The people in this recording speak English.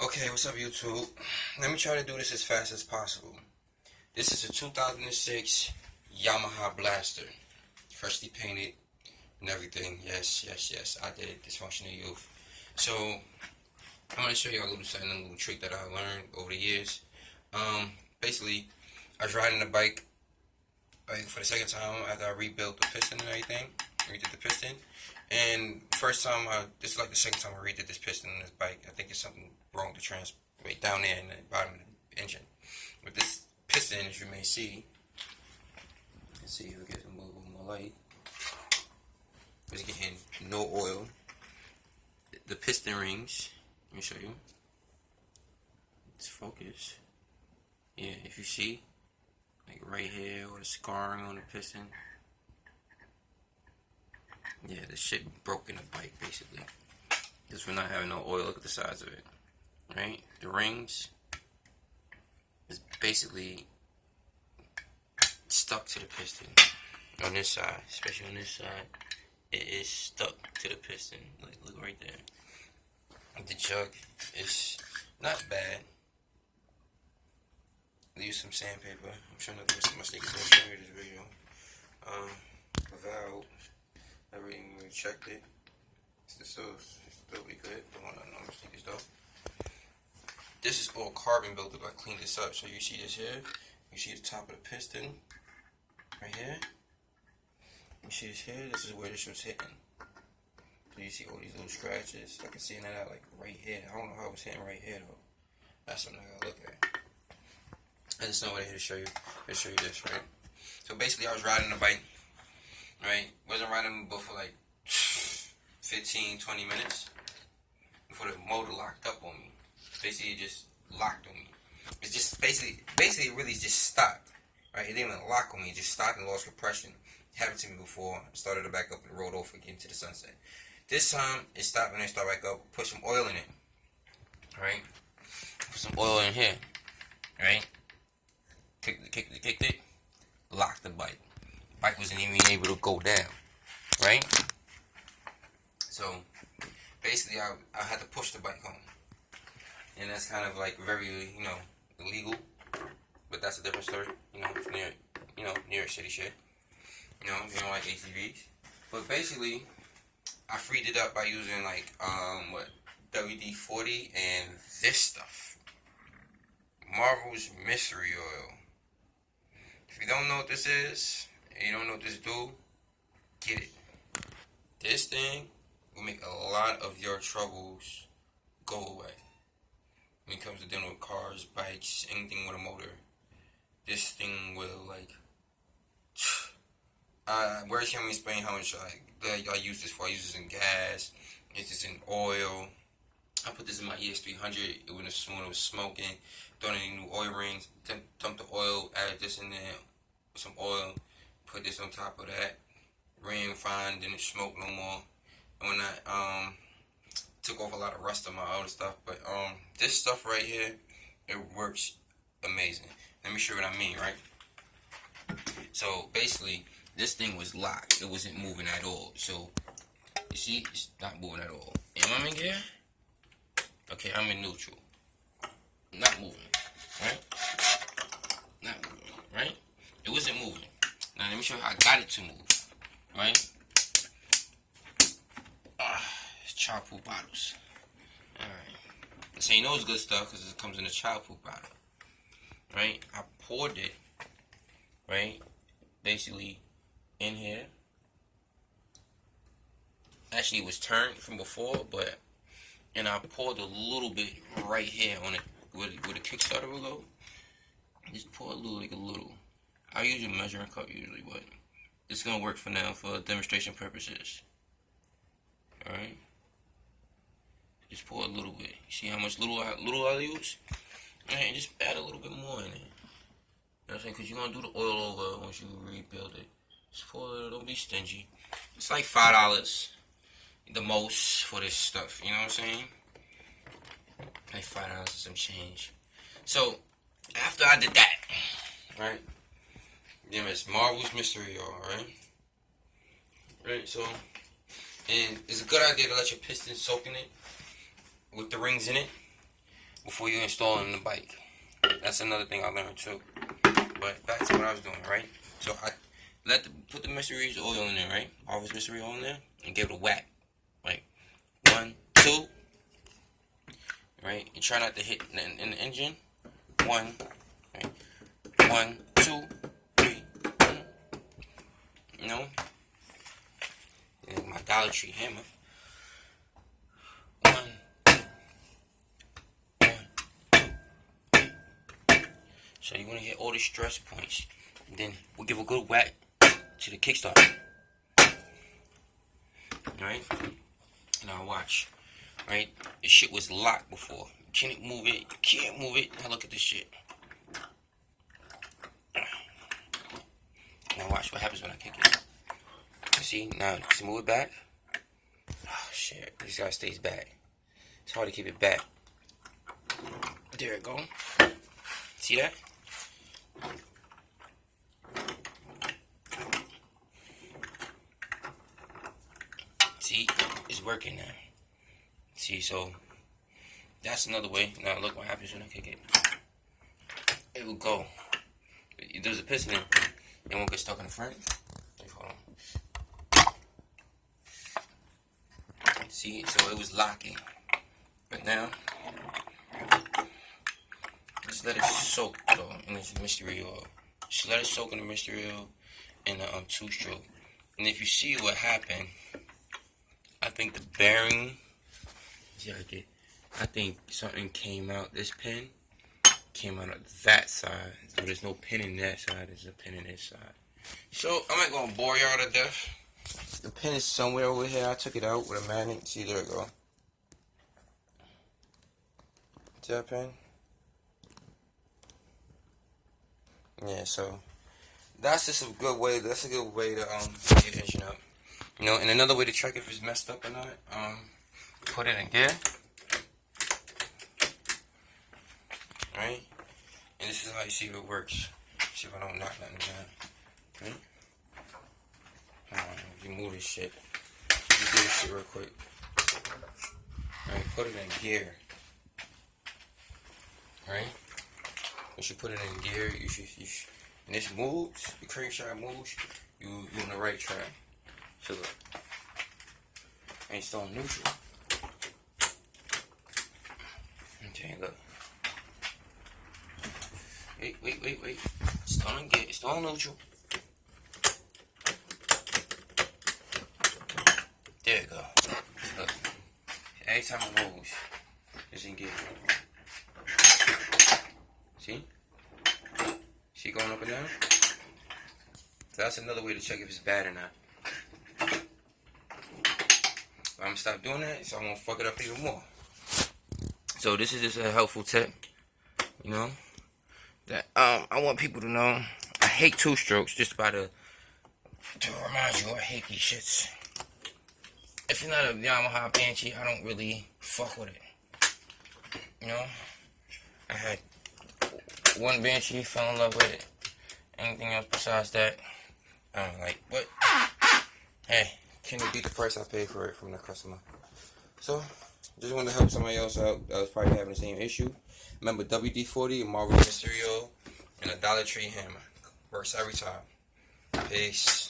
Okay, what's up YouTube? Let me try to do this as fast as possible. This is a 2006 Yamaha Blaster. Freshly painted and everything. Yes. I did it. Dysfunctional youth. So, I'm going to show you a little trick that I learned over the years. Basically, I was riding the bike for the second time after I rebuilt the piston and everything. Redid the piston. And first time, this is like the second time I redid this piston on this bike. I think it's something wrong with the right down there in the bottom of the engine. But this piston, as you may see, let's see if we get a little more light. It's getting no oil. The piston rings, let me show you. Let's focus. Yeah, if you see, like right here, or the scarring on the piston. Yeah, the shit broke in the bike, basically. Just for not having no oil. Look at the size of it. Right? The rings is basically stuck to the piston. On this side, especially on this side, it is stuck to the piston. Like, look right there. The jug is not bad. I use some sandpaper. I'm trying not to miss my sneakers. I'll show you this video. The valve. I really checked it. It's still be good. Don't want no mistakes though. This is all carbon built up. I cleaned this up. So you see this here. You see the top of the piston right here. You see this here. This is where this was hitting. So you see all these little scratches. I can see that like right here. I don't know how it was hitting right here though. That's something I gotta look at. I just know what I'm here to show you. I'll show you this, right? So basically, I was riding the bike. Right? Wasn't riding but for like 15, 20 minutes before the motor locked up on me. Basically, it just locked on me. It's just basically it really just stopped. Right? It didn't even lock on me. It just stopped and lost compression. It happened to me before. Started it back up and rolled off again to the sunset. This time, it stopped and then started back up. Put some oil in it. Right? Put some oil in here. Right? Kicked it. Locked the bike. Bike wasn't even able to go down, right? So basically, I had to push the bike home, and that's kind of like very, illegal. But that's a different story. It's near, New York City shit. You don't like ATVs. But basically, I freed it up by using like WD-40 and this stuff, Marvel's Mystery Oil. If you don't know what this is, and you don't know what this do, get it. This thing will make a lot of your troubles go away. When it comes to dealing with cars, bikes, anything with a motor, this thing will where can we explain how much I use this for? I use this in gas, use this in oil. I put this in my ES300 when it was smoking. Don't need new oil rings. Dump the oil, add this in there, some oil. Put this on top of that. Ran fine, didn't smoke no more. And when I took off a lot of rust on my other stuff. But this stuff right here, it works amazing. Let me show you what I mean, right? So basically, this thing was locked. It wasn't moving at all. So you see, it's not moving at all. Am I in gear? Okay, I'm in neutral. Not moving, right? Not moving, right? It wasn't moving. Now let me show you how I got it to move, right? It's child food bottles. Alright. So you know it's good stuff because it comes in a child food bottle, right? I poured it, right? Basically in here. Actually, it was turned from before, and I poured a little bit right here on it where the Kickstarter will go. Just pour a little. I use a measuring cup usually, but it's gonna work for now for demonstration purposes. Alright? Just pour a little bit. You see how much little I use? And just add a little bit more in it. You know what I'm saying? Because you're gonna do the oil over once you rebuild it. Just pour a little, don't be stingy. It's like $5 the most for this stuff, you know what I'm saying? Like $5 and some change. So after I did that, right? Then it's Marvel's Mystery Oil, right? Right, so And it's a good idea to let your piston soak in it with the rings in it. before you install it in the bike. That's another thing I learned too. But back to what I was doing, right? So I put the mystery oil in there, right? Harvest mystery oil in there, and give it a whack. Like 1, 2, right? You try not to hit in the engine. 1, right? 1, 2, 3. You know? And my Dollar Tree hammer. 1, 2, 1, 2. So you want to hit all the stress points. And then we'll give a good whack to the Kickstarter. Alright? Now watch. Right? The shit was locked before. You can't move it. You can't move it. Now look at this shit. Now watch what happens when I kick it. You see? Now, to move it back. Oh shit. This guy stays back. It's hard to keep it back. There it go. See that? See? It's working now. See, so that's another way. Now look what happens when I kick it. It will go. There's a piston in. It won't get stuck in the front. Hold on. See, so it was locking. But now, just let it soak though in this mystery oil. Just let it soak in the mystery oil and the 2-stroke. And if you see what happened, I think the bearing. I think something came out. This pin came out of that side. So there's no pin in that side. There's a pin in this side. So I'm not gonna bore y'all to death. The pin is somewhere over here. I took it out with a magnet. See, there it go. See that pin? Yeah. So that's just a good way. That's a good way to get the engine up. You know, and another way to check if it's messed up or not. Put it in gear. Right? And this is how you see if it works. See if I don't knock nothing down. Okay? If you move this shit. You do this shit real quick. Alright, put it in gear. Right? Once you put it in gear, you should and this moves, the crankshaft moves, you're on the right track. So look. And it's still neutral. Okay, look. Wait. It's still on neutral. There you go. Look. Every time it moves, it's in gear. See? See going up and down? So that's another way to check if it's bad or not. I'm gonna stop doing that, so I won't fuck it up even more. So this is just a helpful tip, you know, that I want people to know. I hate 2-strokes, just about to remind you, I hate these shits. If you're not a Yamaha Banshee, I don't really fuck with it. You know, I had one Banshee, fell in love with it. Anything else besides that, I don't like. But hey, can you beat the price I paid for it from the customer? So, just want to help somebody else out that was probably having the same issue. Remember, WD-40, Marvel Mysterio, and a Dollar Tree hammer. Works every time. Peace.